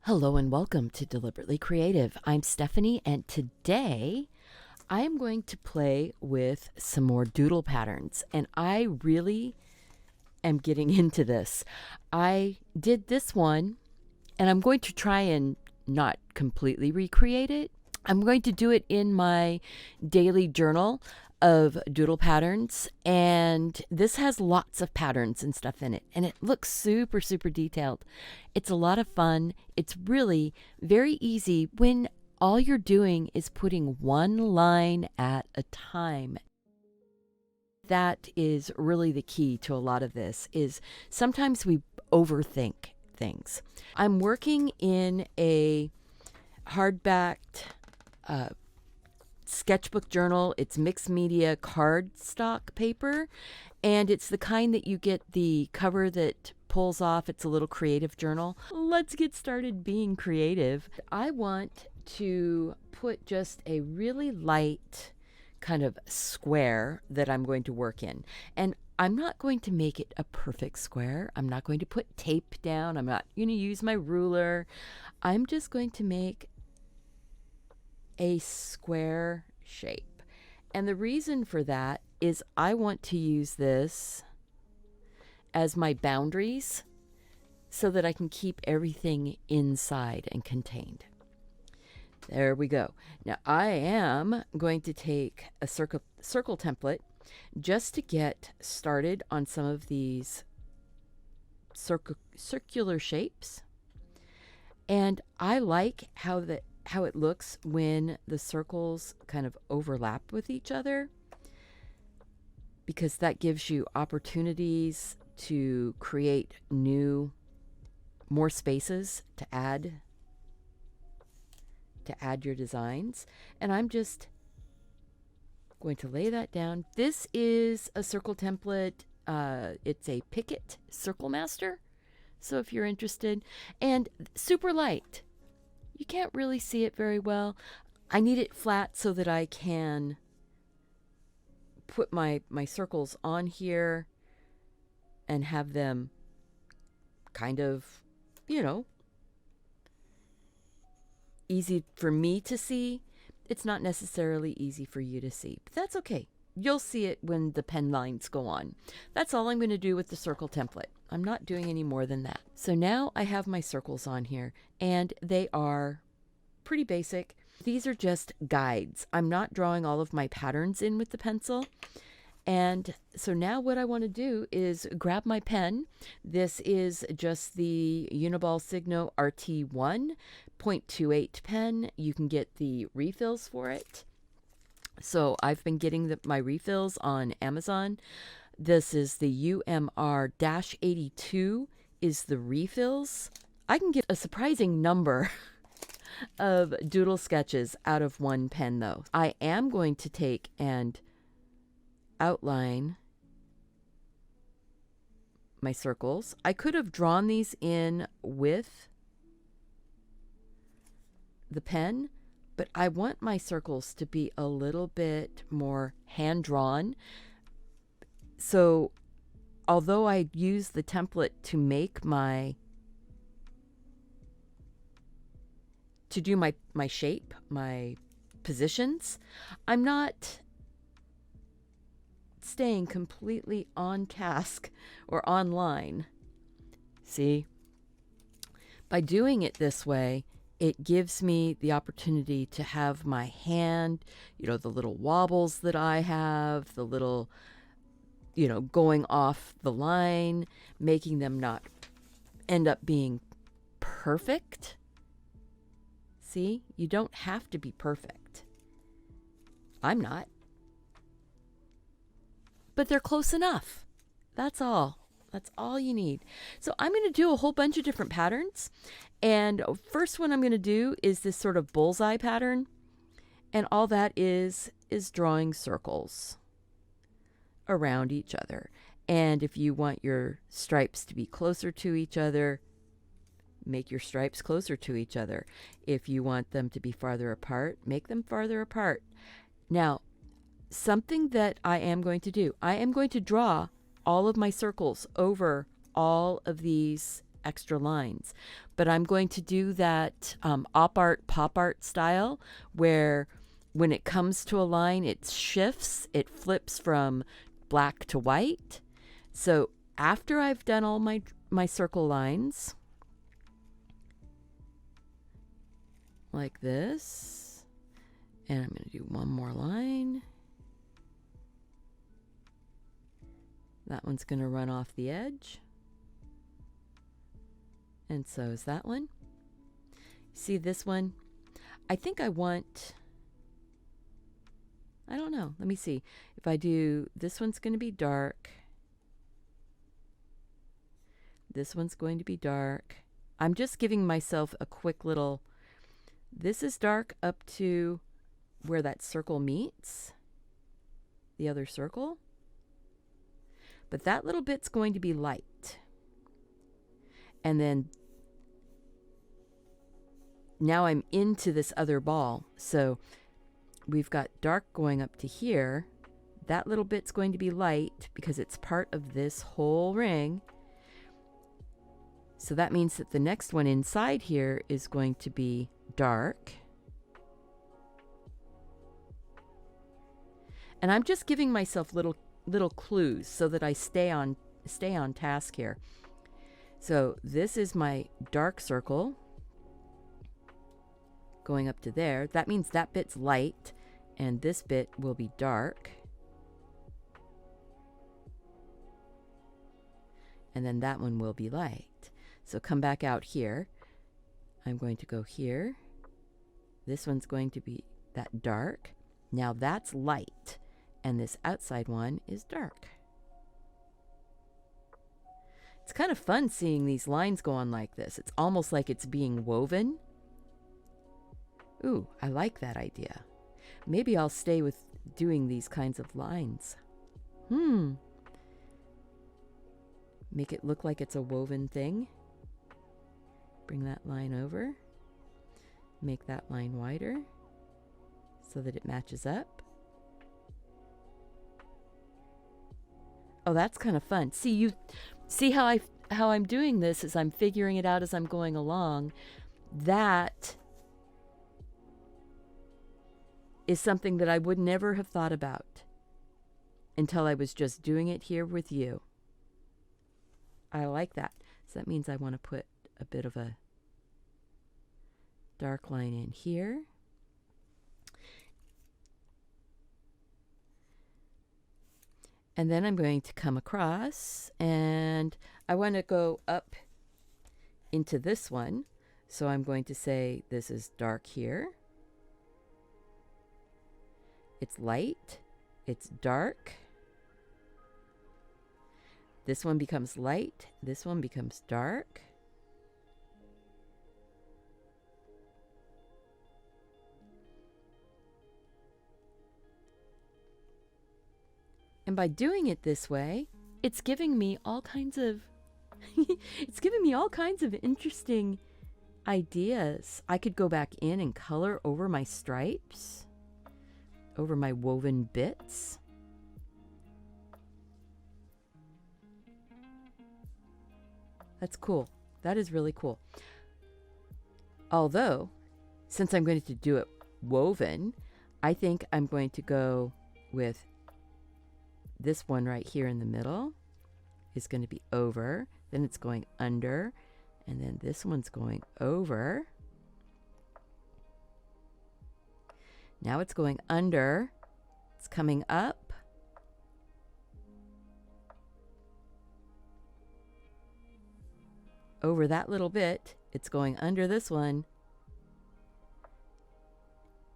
Hello and welcome to Deliberately Creative. I'm Stephanie, and today I am going to play with some more doodle patterns, and I really am getting into this. I did this one, and I'm going to try and not completely recreate it. I'm going to do it in my daily journal of doodle patterns, and this has lots of patterns and stuff in it, and it looks super detailed. It's a lot of fun. It's really very easy when all you're doing is putting one line at a time. That is really the key to a lot of this. Is sometimes we overthink things. I'm working in a hardbacked sketchbook journal. It's mixed media cardstock paper, and it's the kind that you get the cover that pulls off. It's a little creative journal. Let's get started being creative. I want to put just a really light kind of square that I'm going to work in, and I'm not going to make it a perfect square. I'm not going to put tape down. I'm not going to use my ruler. I'm just going to make a square shape. And the reason for that is I want to use this as my boundaries so that I can keep everything inside and contained. There we go. Now I am going to take a circle template just to get started on some of these circular shapes. And I like how it looks when the circles kind of overlap with each other, because that gives you opportunities to create more spaces to add your designs. And I'm just going to lay that down. This is a circle template. It's a Picket Circle Master. So if you're interested, and super light. You can't really see it very well. I need it flat so that I can put my circles on here and have them kind of, easy for me to see. It's not necessarily easy for you to see, but that's okay. You'll see it when the pen lines go on. That's all I'm going to do with the circle template. I'm not doing any more than that. So now I have my circles on here, and they are pretty basic. These are just guides. I'm not drawing all of my patterns in with the pencil. And so now what I want to do is grab my pen. This is just the Uniball Signo RT1 0.28 pen. You can get the refills for it. So I've been getting my refills on Amazon. This is the UMR-82 is the refills. I can get a surprising number of doodle sketches out of one pen, though. I am going to take and outline my circles. I could have drawn these in with the pen, but I want my circles to be a little bit more hand-drawn. So although I use the template to do my shape, my positions, I'm not staying completely on task or online. See? By doing it this way, it gives me the opportunity to have my hand, the little wobbles that I have, the little, going off the line, making them not end up being perfect. See, you don't have to be perfect. I'm not. But they're close enough. That's all. That's all you need. So I'm going to do a whole bunch of different patterns. And first one I'm going to do is this sort of bullseye pattern. And all that is drawing circles around each other. And if you want your stripes to be closer to each other, make your stripes closer to each other. If you want them to be farther apart, make them farther apart. Now, something that I am going to do, I am going to draw all of my circles over all of these extra lines. But I'm going to do that op art, pop art style where when it comes to a line, it shifts, it flips from black to white. So after I've done all my circle lines, like this, and I'm going to do one more line. That one's going to run off the edge. And so is that one. See this one? I think I want, I don't know. Let me see. If I do, this one's going to be dark. This one's going to be dark. I'm just giving myself a quick little, this is dark up to where that circle meets the other circle. But that little bit's going to be light. And then now I'm into this other ball. So we've got dark going up to here. That little bit's going to be light because it's part of this whole ring. So that means that the next one inside here is going to be dark. And I'm just giving myself little clues so that I stay on task here. So this is my dark circle going up to there. That means that bit's light and this bit will be dark. And then that one will be light. So come back out here. I'm going to go here. This one's going to be that dark. Now that's light. And this outside one is dark. It's kind of fun seeing these lines go on like this. It's almost like it's being woven. Ooh, I like that idea. Maybe I'll stay with doing these kinds of lines. Make it look like it's a woven thing. Bring that line over. Make that line wider so that it matches up. Oh, that's kind of fun. See how I'm doing this as I'm figuring it out as I'm going along. That is something that I would never have thought about until I was just doing it here with you. I like that. So that means I want to put a bit of a dark line in here. And then I'm going to come across and I want to go up into this one. So I'm going to say this is dark here. It's light. It's dark. This one becomes light. This one becomes dark. And by doing it this way, it's giving me all kinds of interesting ideas. I could go back in and color over my stripes, over my woven bits. That's cool. That is really cool. Although, since I'm going to do it woven, I think I'm going to go with this one right here in the middle is going to be over, then it's going under, and then this one's going over. Now it's going under, it's coming up, over that little bit, it's going under this one,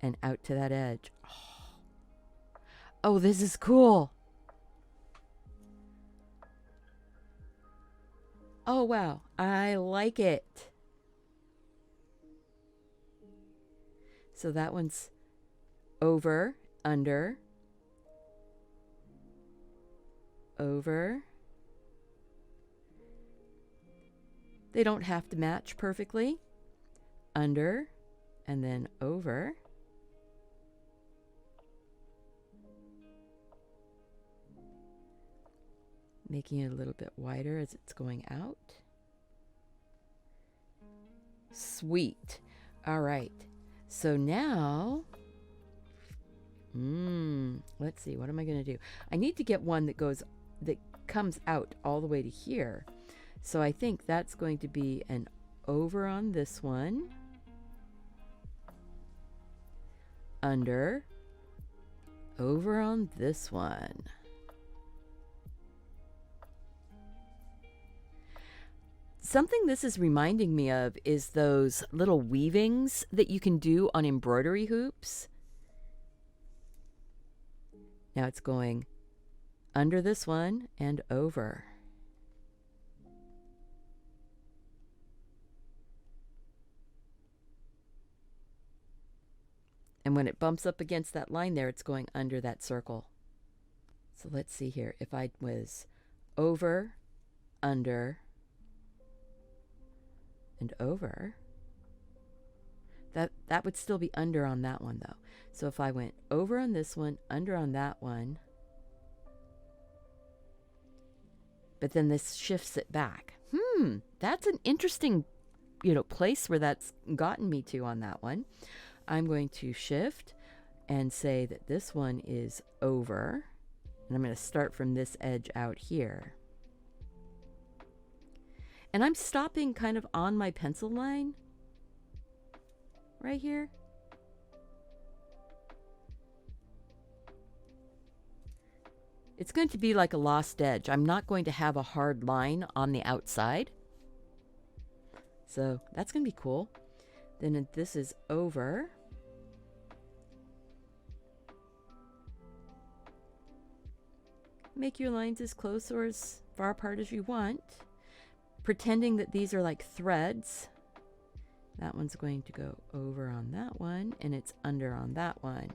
and out to that edge. Oh, this is cool. Oh, wow. I like it. So that one's over, under, over. They don't have to match perfectly. Under, and then over. Making it a little bit wider as it's going out. Sweet. All right. So now, let's see. What am I going to do? I need to get one that comes out all the way to here. So I think that's going to be an over on this one, under, over on this one. Something this is reminding me of is those little weavings that you can do on embroidery hoops. Now it's going under this one and over. And when it bumps up against that line there, it's going under that circle. So let's see here. If I was over, under, and over, that would still be under on that one though. So if I went over on this one, under on that one, but then this shifts it back. That's an interesting, place where that's gotten me to on that one. I'm going to shift and say that this one is over, and I'm going to start from this edge out here. And I'm stopping kind of on my pencil line right here. It's going to be like a lost edge. I'm not going to have a hard line on the outside. So that's going to be cool. Then this is over. Make your lines as close or as far apart as you want, pretending that these are like threads. That one's going to go over on that one, and it's under on that one.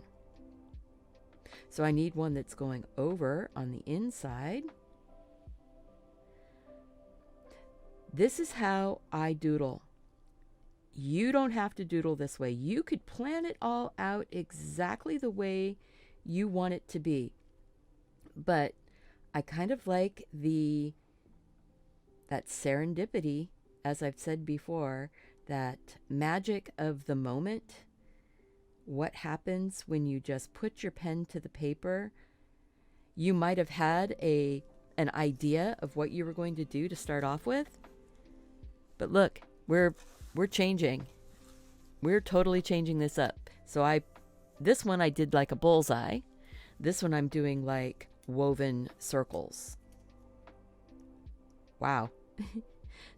So I need one that's going over on the inside. This is how I doodle. You don't have to doodle this way. You could plan it all out exactly the way you want it to be. But I kind of like that serendipity, as I've said before, that magic of the moment. What happens when you just put your pen to the paper? You might have had an idea of what you were going to do to start off with. But look, we're changing. We're totally changing this up. So this one I did like a bullseye. This one I'm doing like woven circles. Wow.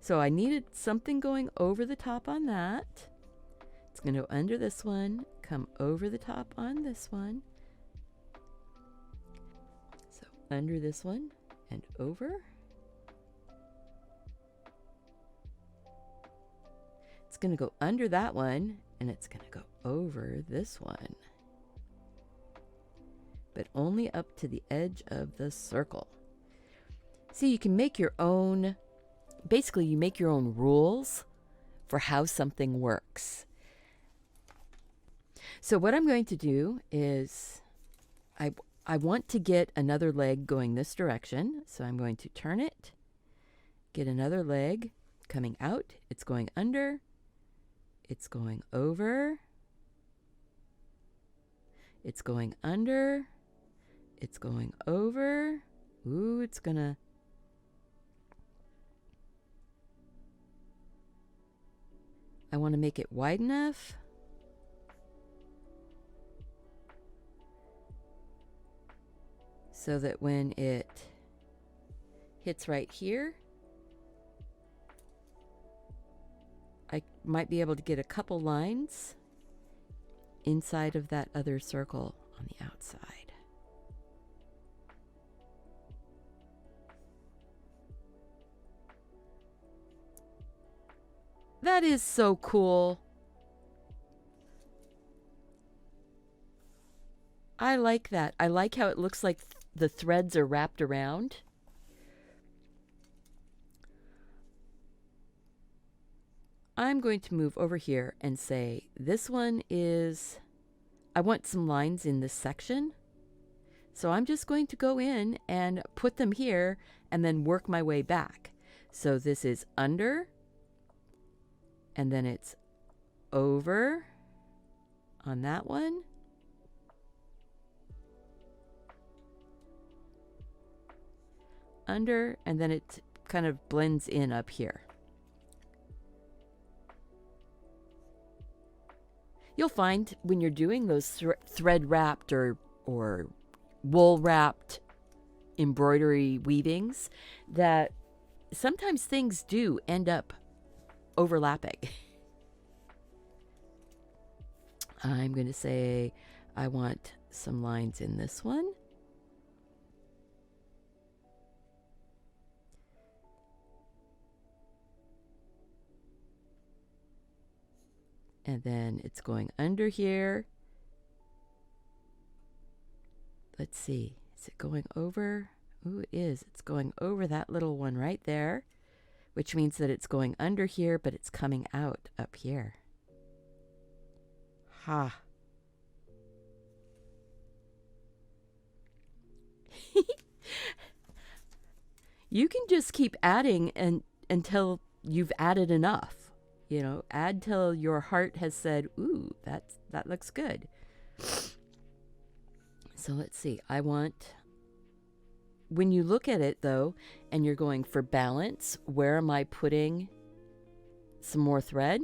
So I needed something going over the top on that. It's going to go under this one, come over the top on this one. So under this one and over. It's going to go under that one, and it's going to go over this one. But only up to the edge of the circle. See, you can make your own, basically you make your own rules for how something works. So what I'm going to do is, I want to get another leg going this direction. So I'm going to turn it, get another leg coming out. It's going under, it's going over, it's going under, it's going over. Ooh, it's gonna. I want to make it wide enough. So that when it hits right here, I might be able to get a couple lines inside of that other circle on the outside. That is so cool. I like that. I like how it looks like the threads are wrapped around. I'm going to move over here and say this one is, I want some lines in this section. So I'm just going to go in and put them here and then work my way back. So this is under and then it's over on that one. Under, and then it kind of blends in up here. You'll find when you're doing those thread wrapped or wool wrapped embroidery weavings that sometimes things do end up overlapping. I'm going to say I want some lines in this one. And then it's going under here. Let's see. Is it going over? Ooh, it is. It's going over that little one right there, which means that it's going under here, but it's coming out up here. Ha. You can just keep adding until you've added enough. You know, add till your heart has said, ooh, that looks good. So let's see. I want, when you look at it though, and you're going for balance, where am I putting some more thread?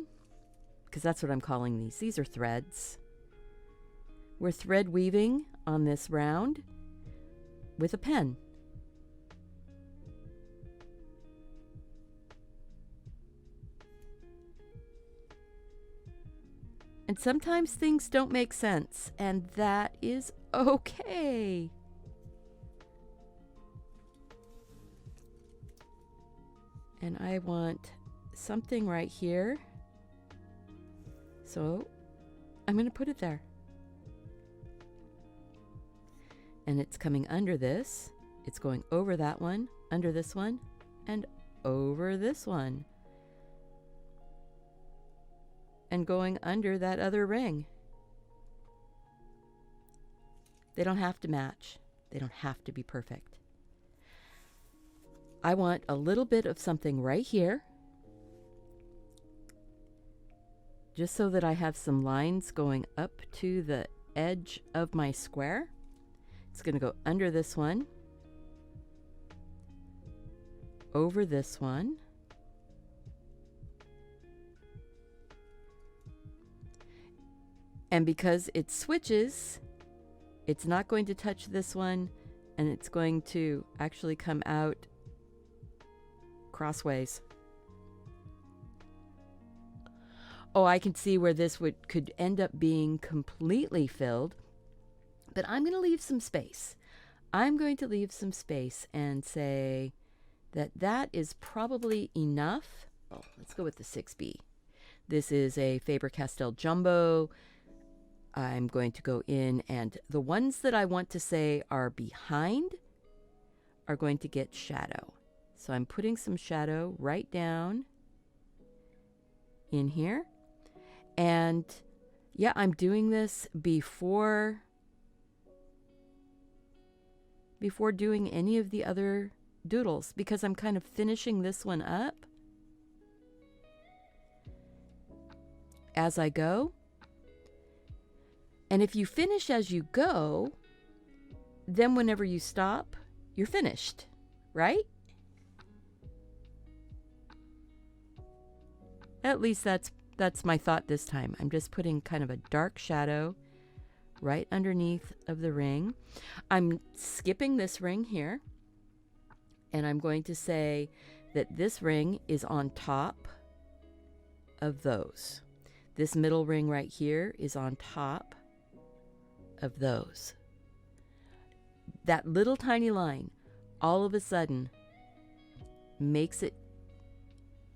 Because that's what I'm calling these. These are threads. We're thread weaving on this round with a pen. And sometimes things don't make sense, and that is okay. And I want something right here. So I'm going to put it there. And it's coming under this. It's going over that one, under this one, and over this one. And going under that other ring. They don't have to match. They don't have to be perfect. I want a little bit of something right here, just so that I have some lines going up to the edge of my square. It's going to go under this one, over this one, and because it switches, it's not going to touch this one, and it's going to actually come out crossways. Oh, I can see where this could end up being completely filled, but I'm going to leave some space. I'm going to leave some space and say that that is probably enough. Oh, let's go with the 6B. This is a Faber-Castell Jumbo. I'm going to go in, and the ones that I want to say are behind are going to get shadow. So I'm putting some shadow right down in here. And yeah, I'm doing this before doing any of the other doodles, because I'm kind of finishing this one up as I go. And if you finish as you go, then whenever you stop, you're finished, right? At least that's my thought this time. I'm just putting kind of a dark shadow right underneath of the ring. I'm skipping this ring here, and I'm going to say that this ring is on top of those. This middle ring right here is on top of those. That little tiny line all of a sudden makes it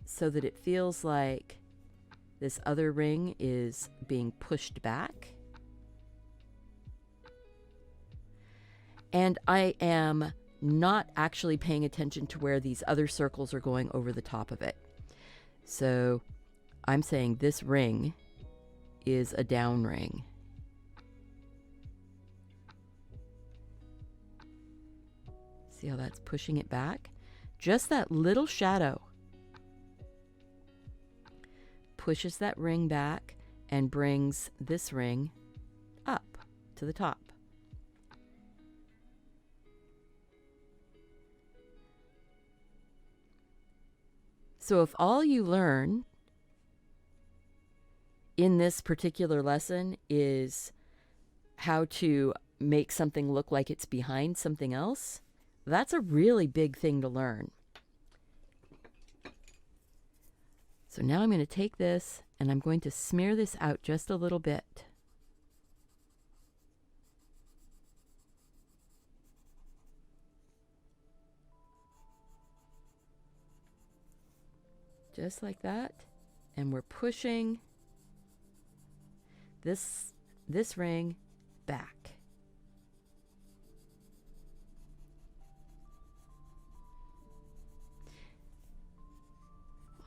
so that it feels like this other ring is being pushed back. And I am not actually paying attention to where these other circles are going over the top of it. So I'm saying this ring is a down ring. See how that's pushing it back? Just that little shadow pushes that ring back and brings this ring up to the top. So if all you learn in this particular lesson is how to make something look like it's behind something else, that's a really big thing to learn. So now I'm going to take this and I'm going to smear this out just a little bit. Just like that. And we're pushing this ring back.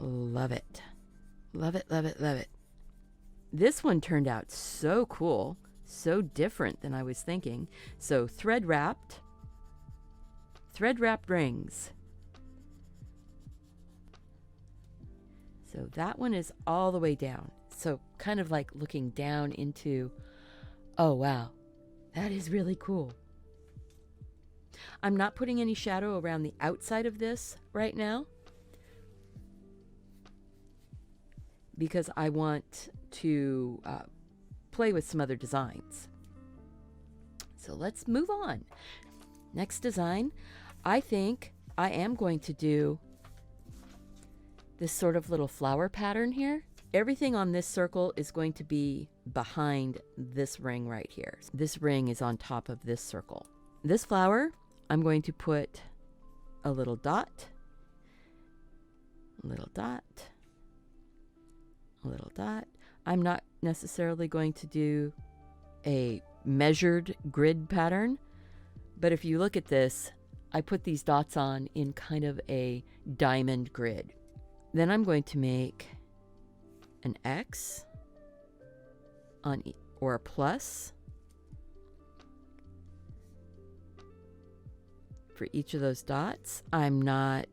Love it. Love it, love it, love it. This one turned out so cool, so different than I was thinking. So thread wrapped rings. So that one is all the way down. So kind of like looking down into, oh wow, that is really cool. I'm not putting any shadow around the outside of this right now because I want to play with some other designs. So let's move on. Next design, I think I am going to do this sort of little flower pattern here. Everything on this circle is going to be behind this ring right here. This ring is on top of this circle. This flower, I'm going to put a little dot, a little dot, a little dot. I'm not necessarily going to do a measured grid pattern, but if you look at this, I put these dots on in kind of a diamond grid. Then I'm going to make an X on or a plus for each of those dots. I'm not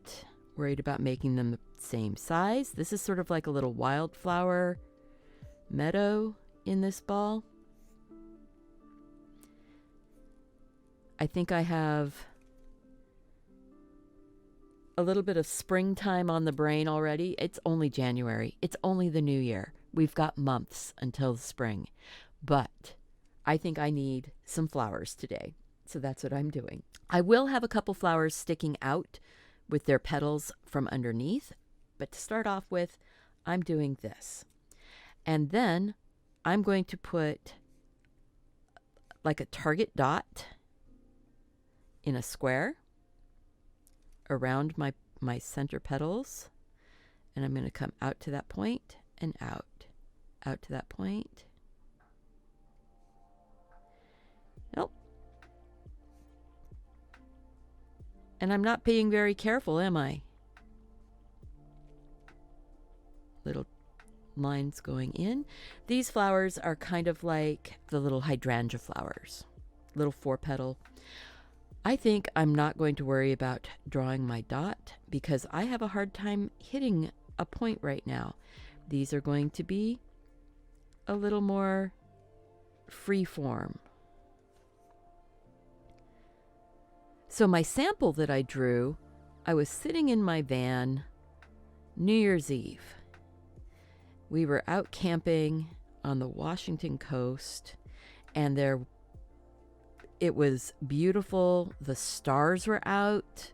worried about making them the same size. This is sort of like a little wildflower meadow in this ball. I think I have a little bit of springtime on the brain already. It's only January. It's only the new year. We've got months until the spring. But I think I need some flowers today. So that's what I'm doing. I will have a couple flowers sticking out with their petals from underneath. But to start off with, I'm doing this. And then I'm going to put like a target dot in a square around my center petals, and I'm going to come out to that point and out to that point. Nope. And I'm not being very careful, am I? Little lines going in. These flowers are kind of like the little hydrangea flowers, little 4-petal. I think I'm not going to worry about drawing my dot because I have a hard time hitting a point right now. These are going to be a little more free form. So my sample that I drew, I was sitting in my van New Year's Eve. We were out camping on the Washington coast, and it was beautiful. The stars were out.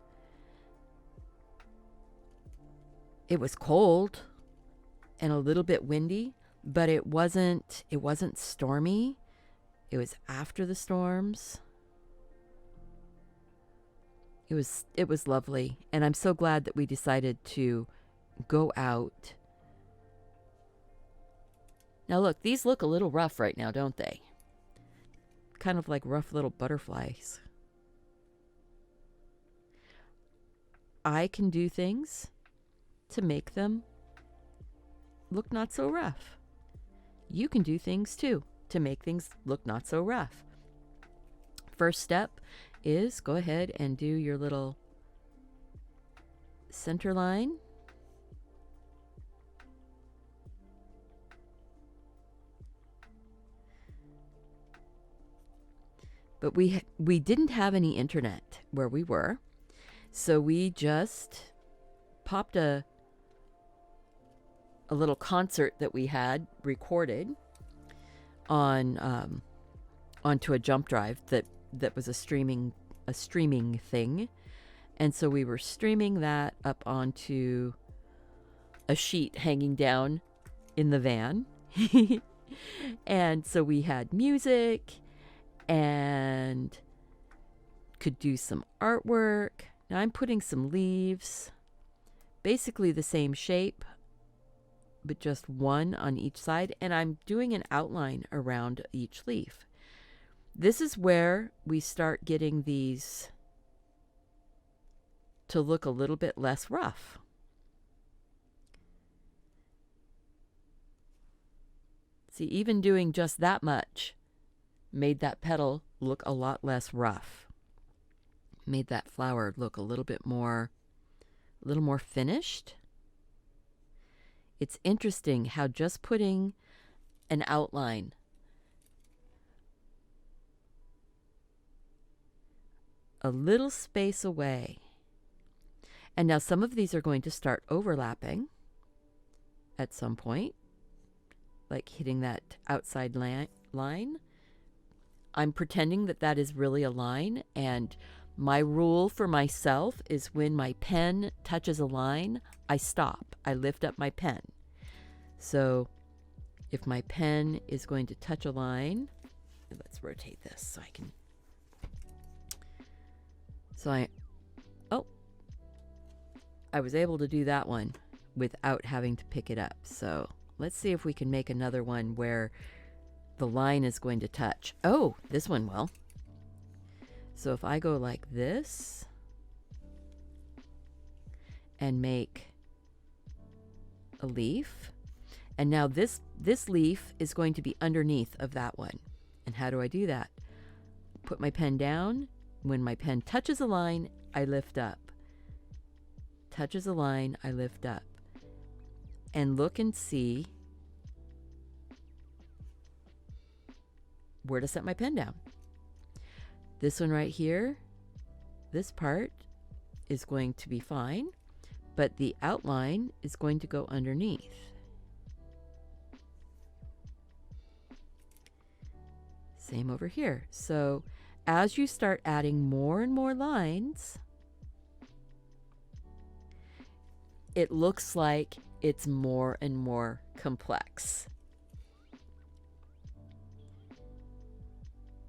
It was cold and a little bit windy, but it wasn't stormy. It was after the storms. It was lovely, and I'm so glad that we decided to go out. Now look, these look a little rough right now, don't they? Kind of like rough little butterflies. I can do things to make them look not so rough. You can do things too to make things look not so rough. First step is go ahead and do your little center line. But we didn't have any internet where we were, so we just popped a little concert that we had recorded on onto a jump drive that was a streaming thing. And so we were streaming that up onto a sheet hanging down in the van. And so we had music and could do some artwork. Now I'm putting some leaves, basically the same shape, but just one on each side, and I'm doing an outline around each leaf. This is where we start getting these to look a little bit less rough. See, even doing just that much made that petal look a lot less rough. Made that flower look a little more finished. It's interesting how just putting an outline a little space away. And now some of these are going to start overlapping at some point, like hitting that outside line. I'm pretending that that is really a line, and my rule for myself is when my pen touches a line, I stop. I lift up my pen. So if my pen is going to touch a line, let's rotate this so I can. I was able to do that one without having to pick it up. So let's see if we can make another one where the line is going to touch. Oh, this one will. So if I go like this and make a leaf, and now this leaf is going to be underneath of that one. And how do I do that? Put my pen down. When my pen touches a line, I lift up. Touches a line, I lift up. And look and see where to set my pen down. This one right here, this part is going to be fine, but the outline is going to go underneath. Same over here. So as you start adding more and more lines, it looks like it's more and more complex.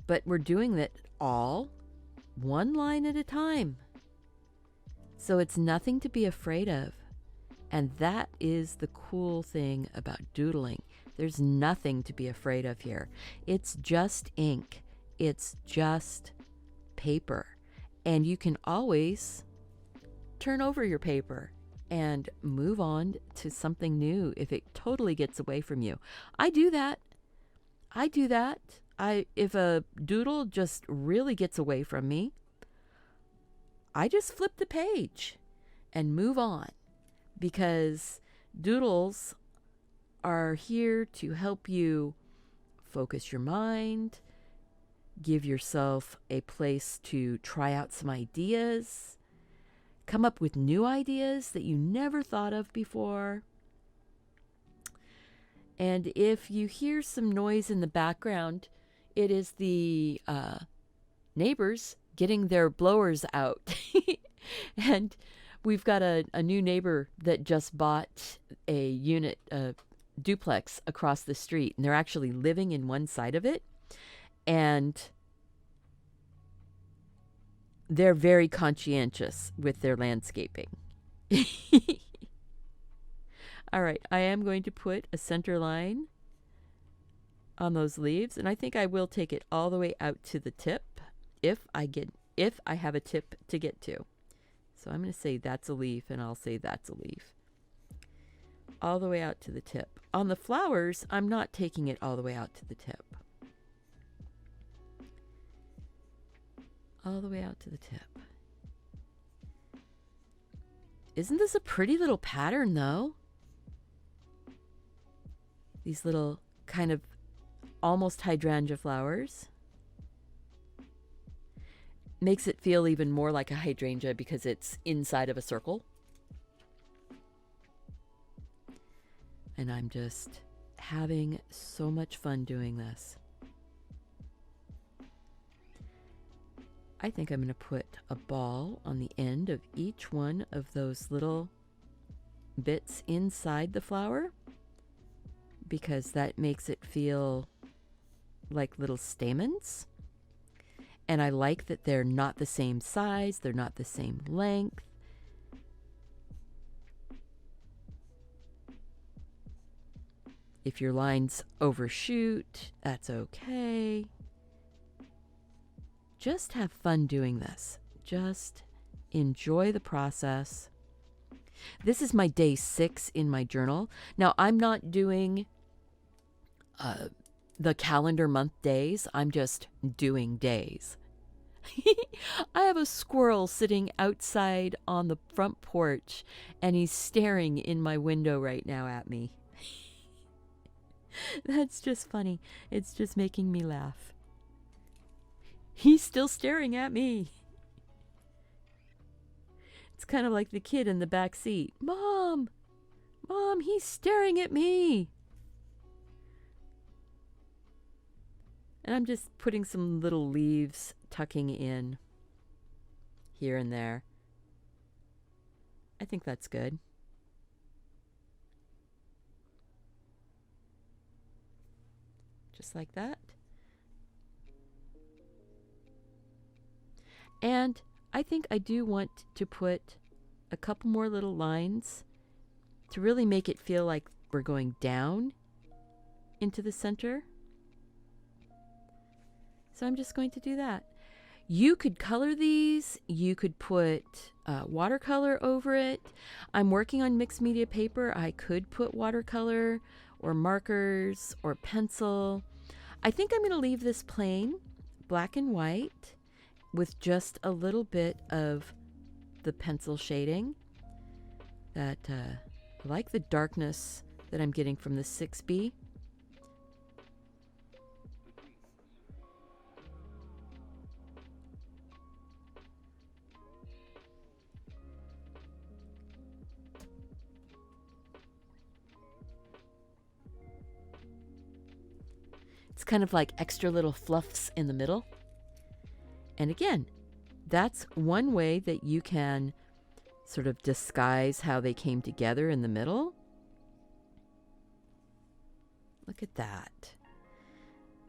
But we're doing that all one line at a time. So it's nothing to be afraid of. And that is the cool thing about doodling. There's nothing to be afraid of here. It's just ink. It's just paper. And you can always turn over your paper and move on to something new if it totally gets away from you. I do that. If a doodle just really gets away from me, I just flip the page and move on, because doodles are here to help you focus your mind, give yourself a place to try out some ideas, come up with new ideas that you never thought of before. And if you hear some noise in the background, it is the neighbors getting their blowers out. And we've got a new neighbor that just bought a duplex across the street, and they're actually living in one side of it. And they're very conscientious with their landscaping. All right, I am going to put a center line on those leaves, and I think I will take it all the way out to the tip if I have a tip to get to. So I'm going to say that's a leaf, and I'll say that's a leaf. All the way out to the tip. On the flowers, I'm not taking it all the way out to the tip. All the way out to the tip. Isn't this a pretty little pattern, though? These little kind of almost hydrangea flowers. Makes it feel even more like a hydrangea because it's inside of a circle. And I'm just having so much fun doing this. I think I'm going to put a ball on the end of each one of those little bits inside the flower because that makes it feel like little stamens. And I like that they're not the same size, they're not the same length. If your lines overshoot, that's okay. Just have fun doing this. Just enjoy the process. This is my day 6 in my journal. Now, I'm not doing the calendar month days. I'm just doing days. I have a squirrel sitting outside on the front porch, and he's staring in my window right now at me. That's just funny. It's just making me laugh. He's still staring at me. It's kind of like the kid in the back seat. Mom! Mom, he's staring at me! And I'm just putting some little leaves tucking in here and there. I think that's good. Just like that. And I think I do want to put a couple more little lines to really make it feel like we're going down into the center. So I'm just going to do that. You could color these. You could put watercolor over it. I'm working on mixed media paper. I could put watercolor or markers or pencil. I think I'm going to leave this plain, black and white, with just a little bit of the pencil shading. That I like the darkness that I'm getting from the 6B. It's kind of like extra little fluffs in the middle. And again, that's one way that you can sort of disguise how they came together in the middle. Look at that.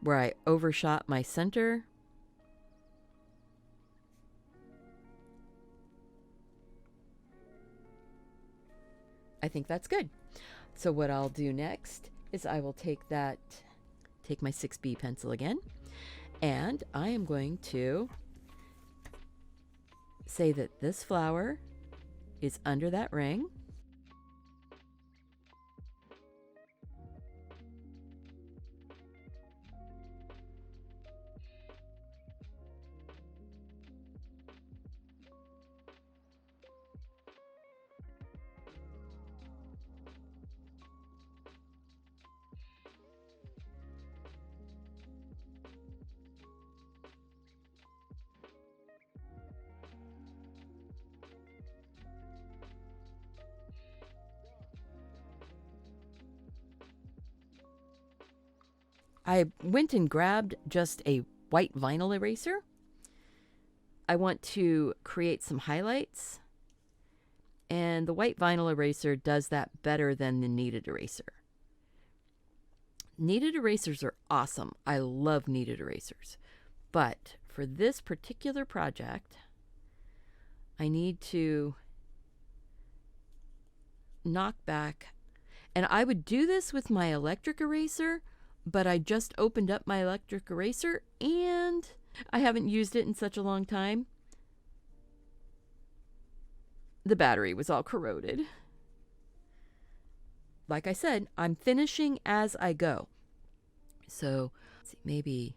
Where I overshot my center. I think that's good. So what I'll do next is I will take my 6B pencil again, and I am going to say that this flower is under that ring. I went and grabbed just a white vinyl eraser. I want to create some highlights, and the white vinyl eraser does that better than the kneaded eraser. Kneaded erasers are awesome. I love kneaded erasers. But for this particular project, I need to knock back. And I would do this with my electric eraser, but I just opened up my electric eraser and I haven't used it in such a long time. The battery was all corroded. Like I said, I'm finishing as I go. So let's see, maybe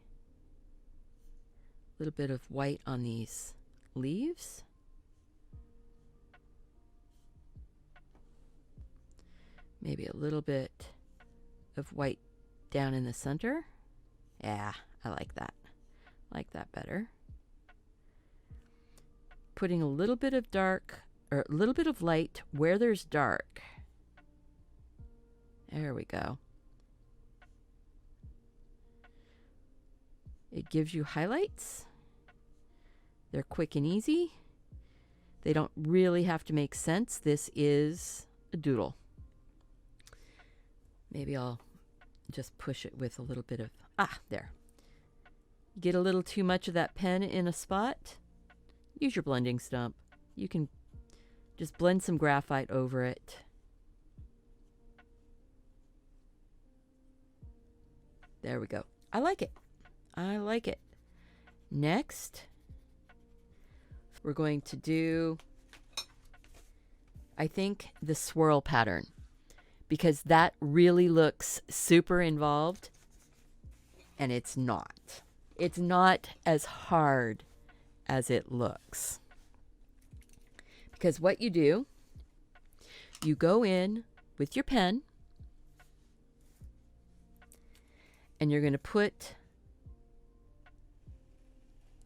a little bit of white on these leaves. Maybe a little bit of white down in the center. Yeah, I like that. I like that better. putting a little bit of dark, or a little bit of light where there's dark. There we go. It gives you highlights. They're quick and easy. They don't really have to make sense. This is a doodle. Maybe I'll just push it with a little bit of, there. Get a little too much of that pen in a spot, use your blending stump. You can just blend some graphite over it. There we go. I like it. I like it. Next, we're going to do, I think, the swirl pattern, because that really looks super involved, and it's not. It's not as hard as it looks. Because what you do, you go in with your pen, and you're going to put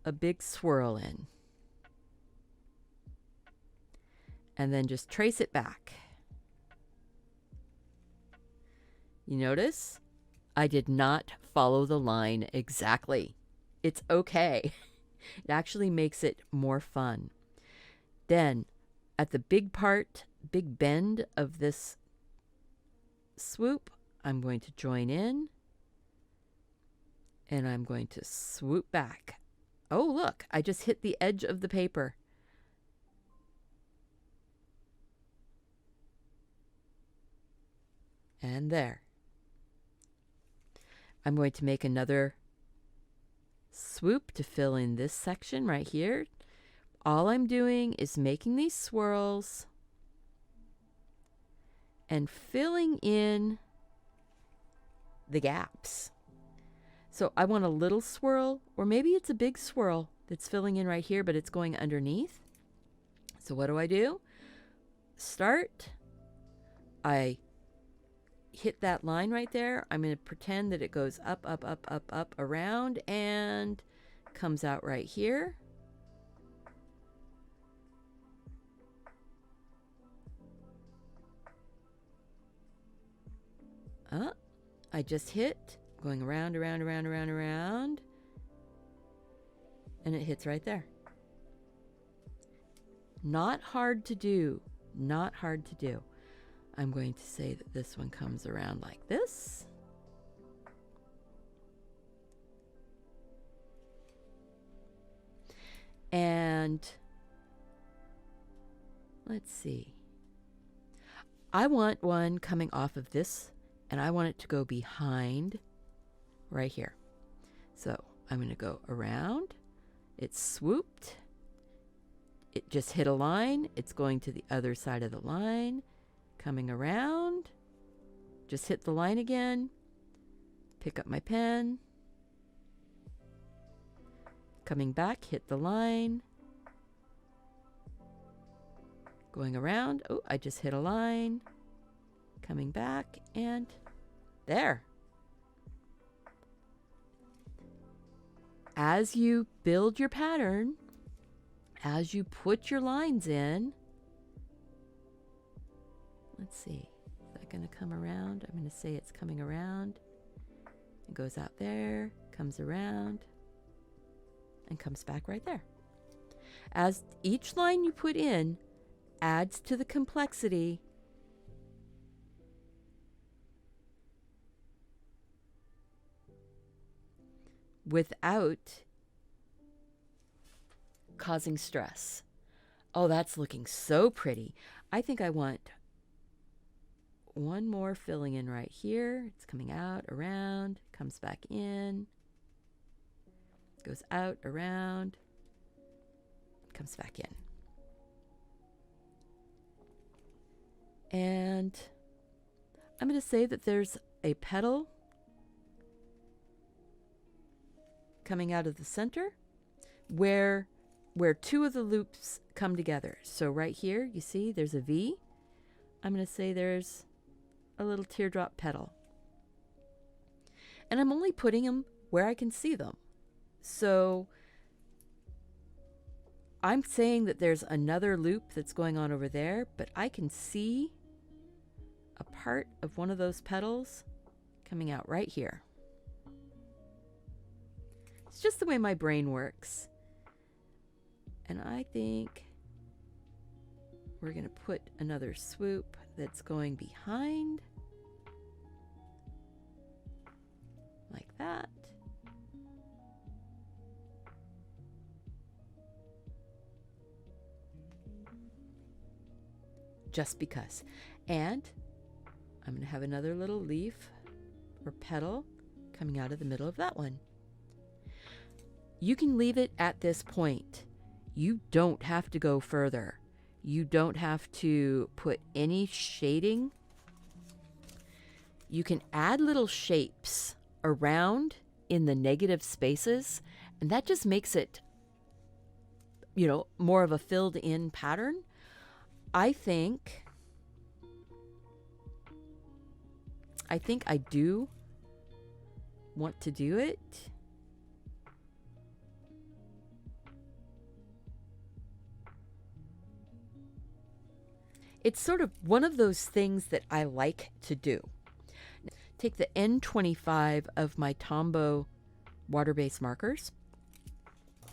a big swirl in. And then just trace it back. You notice I did not follow the line exactly. It's okay. It actually makes it more fun. Then at the big bend of this swoop, I'm going to join in and I'm going to swoop back. Oh, look, I just hit the edge of the paper. And there. I'm going to make another swoop to fill in this section right here. All I'm doing is making these swirls and filling in the gaps. So I want a little swirl, or maybe it's a big swirl that's filling in right here, but it's going underneath. So what do? Start. I hit that line right there. I'm going to pretend that it goes up, up, up, up, up, around, and comes out right here. I just hit, going around, around, around, around, around, and it hits right there. Not hard to do, not hard to do. I'm going to say that this one comes around like this. And let's see. I want one coming off of this, and I want it to go behind right here. So I'm going to go around. It's swooped. It just hit a line. It's going to the other side of the line. Coming around. Just hit the line again. Pick up my pen. Coming back, hit the line. Going around. Oh, I just hit a line. Coming back, and there. As you build your pattern, as you put your lines in, let's see, is that going to come around? I'm going to say it's coming around. It goes out there, comes around, and comes back right there. As each line you put in adds to the complexity, without causing stress. Oh, that's looking so pretty. I think I want one more filling in right here. It's coming out, around, comes back in, goes out, around, comes back in. And I'm going to say that there's a petal coming out of the center where two of the loops come together. So right here, you see there's a V. I'm going to say there's a little teardrop petal. And I'm only putting them where I can see them. So I'm saying that there's another loop that's going on over there, but I can see a part of one of those petals coming out right here. It's just the way my brain works. And I think we're going to put another swoop that's going behind, like that. Just because. And I'm going to have another little leaf or petal coming out of the middle of that one. You can leave it at this point. You don't have to go further. You don't have to put any shading. You can add little shapes around in the negative spaces, and that just makes it, you know, more of a filled in pattern. I think I do want to do it. It's sort of one of those things that I like to do. Take the N25 of my Tombow water-based markers,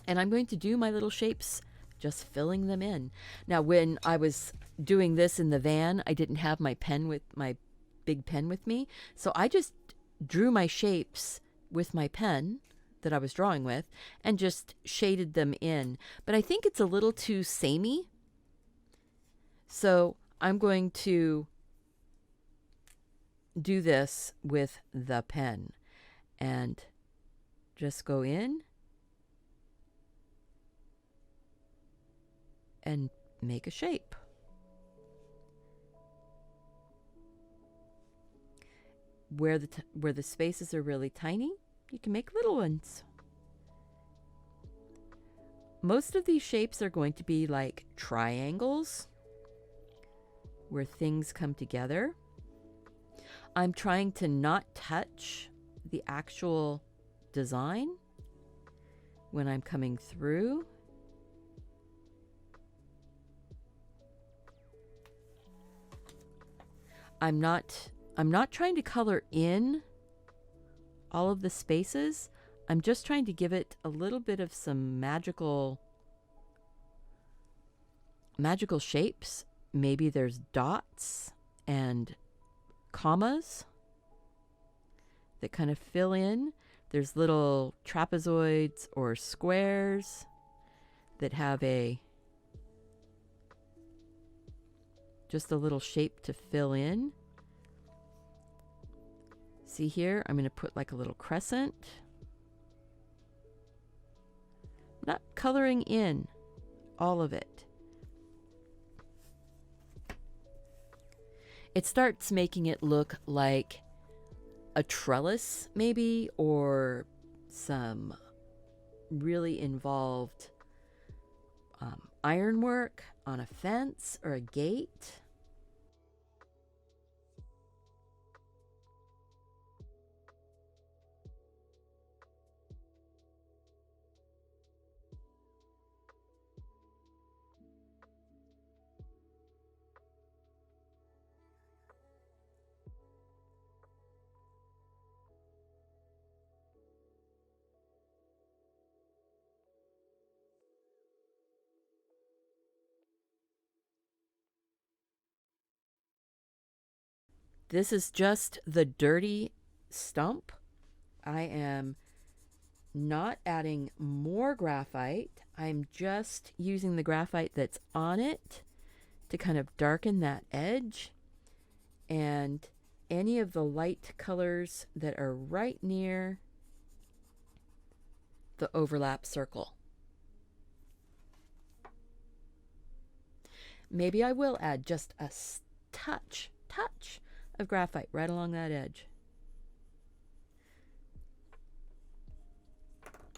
and I'm going to do my little shapes, just filling them in. Now, when I was doing this in the van, I didn't have my pen with my big pen with me, so I just drew my shapes with my pen that I was drawing with and just shaded them in. But I think it's a little too samey, so I'm going to do this with the pen and just go in and make a shape. Where the spaces are really tiny, you can make little ones. Most of these shapes are going to be like triangles where things come together. I'm trying to not touch the actual design when I'm coming through. I'm not trying to color in all of the spaces. I'm just trying to give it a little bit of some magical shapes. Maybe there's dots and commas that kind of fill in. There's little trapezoids or squares that have just a little shape to fill in. See here, I'm going to put like a little crescent. I'm not coloring in all of it. It starts making it look like a trellis maybe, or some really involved ironwork on a fence or a gate. This is just the dirty stump. I am not adding more graphite. I'm just using the graphite that's on it to kind of darken that edge, and any of the light colors that are right near the overlap circle. Maybe I will add just a touch of graphite right along that edge,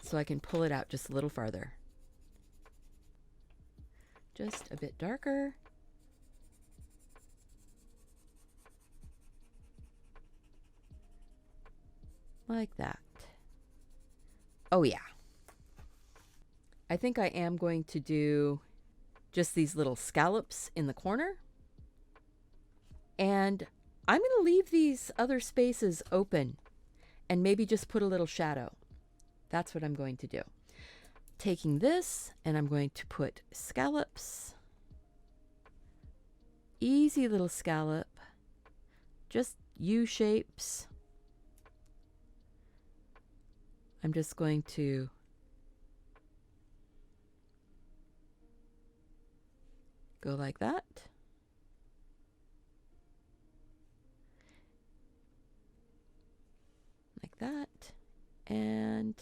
so I can pull it out just a little farther. Just a bit darker. Like that. Oh yeah. I think I am going to do just these little scallops in the corner. And I'm going to leave these other spaces open and maybe just put a little shadow. That's what I'm going to do. Taking this, and I'm going to put scallops. Easy little scallop. Just U shapes. I'm just going to go like that. Like that. And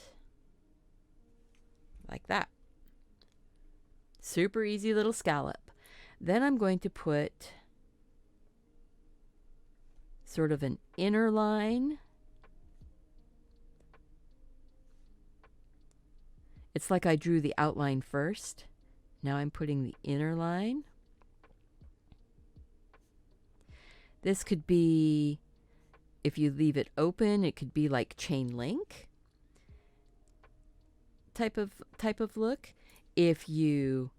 like that. Super easy little scallop. Then I'm going to put sort of an inner line. It's like I drew the outline first. Now I'm putting the inner line. This could be, if you leave it open, it could be like chain link type of look. If you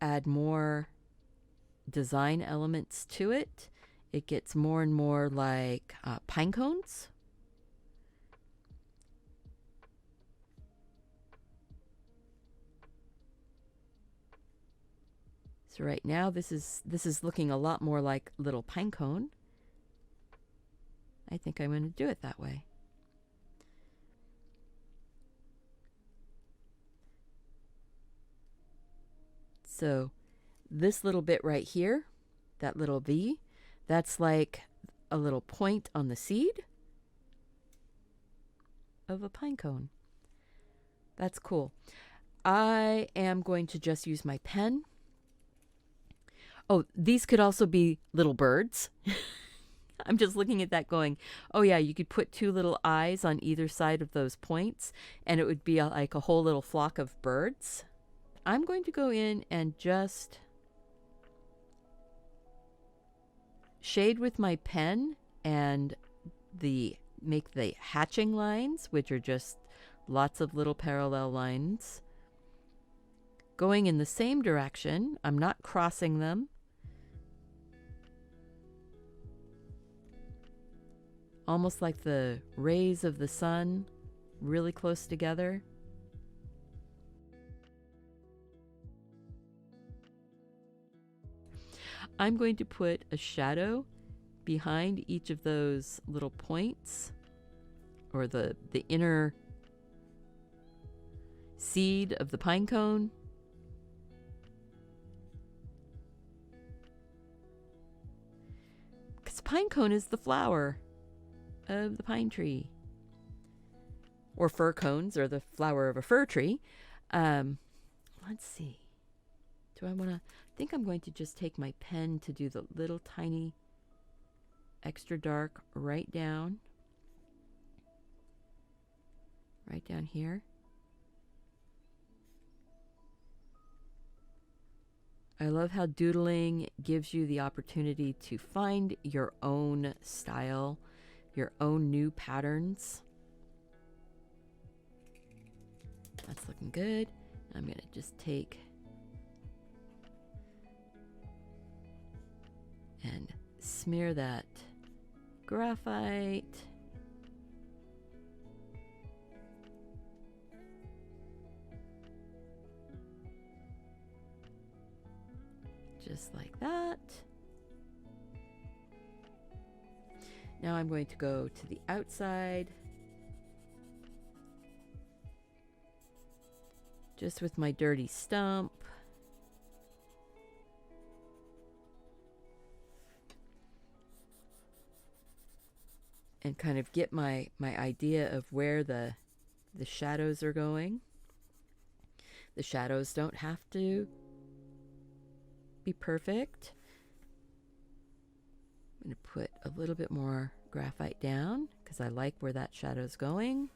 add more design elements to it, it gets more and more like pine cones. So right now this is looking a lot more like little pine cone. I think I'm going to do it that way. So this little bit right here, that little V, that's like a little point on the seed of a pine cone. That's cool. I am going to just use my pen. Oh, these could also be little birds. I'm just looking at that going, oh yeah, you could put two little eyes on either side of those points and it would be like a whole little flock of birds. I'm going to go in and just shade with my pen and make the hatching lines, which are just lots of little parallel lines going in the same direction. I'm not crossing them. Almost like the rays of the sun really close together. I'm going to put a shadow behind each of those little points, or the inner seed of the pine cone. Because pine cone is the flower of the pine tree. Or fir cones are the flower of a fir tree. Let's see. Do I want to... I think I'm going to just take my pen to do the little tiny extra dark right down here. I love how doodling gives you the opportunity to find your own style, your own new patterns. That's looking good. I'm going to just take and smear that graphite. Just like that. Now I'm going to go to the outside, just with my dirty stump. And kind of get my idea of where the shadows are going. The shadows don't have to be perfect. I'm going to put a little bit more graphite down because I like where that shadow's going.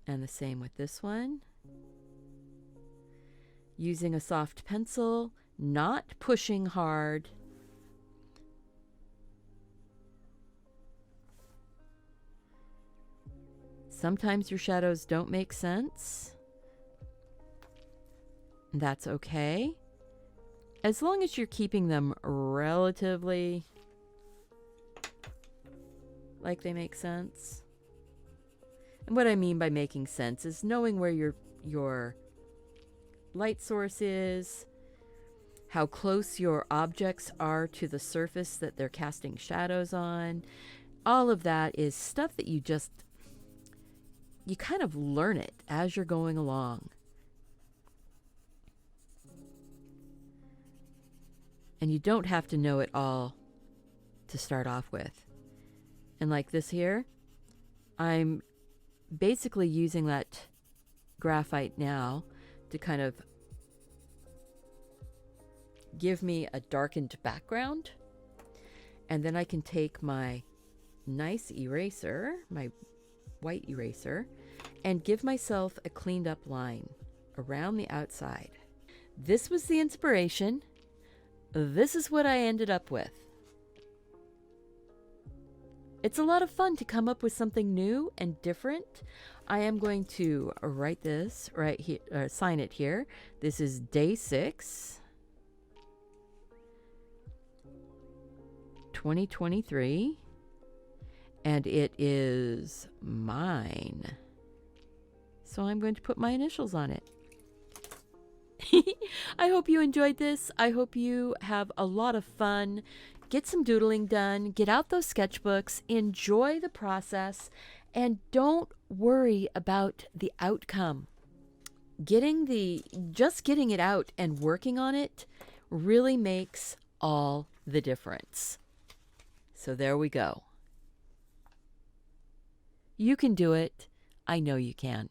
And the same with this one. Using a soft pencil, not pushing hard. Sometimes your shadows don't make sense. That's okay. As long as you're keeping them relatively like they make sense. And what I mean by making sense is knowing where your light source is, how close your objects are to the surface that they're casting shadows on. All of that is stuff that you kind of learn it as you're going along. And you don't have to know it all to start off with. And like this here, I'm basically using that graphite now to kind of give me a darkened background. And then I can take my nice eraser, my white eraser, and give myself a cleaned up line around the outside. This was the inspiration. This is what I ended up with. It's a lot of fun to come up with something new and different. I am going to write this right here, sign it here. This is day 6, 2023, and it is mine. So I'm going to put my initials on it. I hope you enjoyed this. I hope you have a lot of fun. Get some doodling done. Get out those sketchbooks. Enjoy the process. And don't worry about the outcome. Just getting it out and working on it really makes all the difference. So there we go. You can do it. I know you can.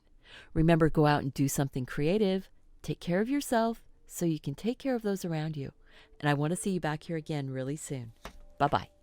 Remember, go out and do something creative. Take care of yourself so you can take care of those around you. And I want to see you back here again really soon. Bye-bye.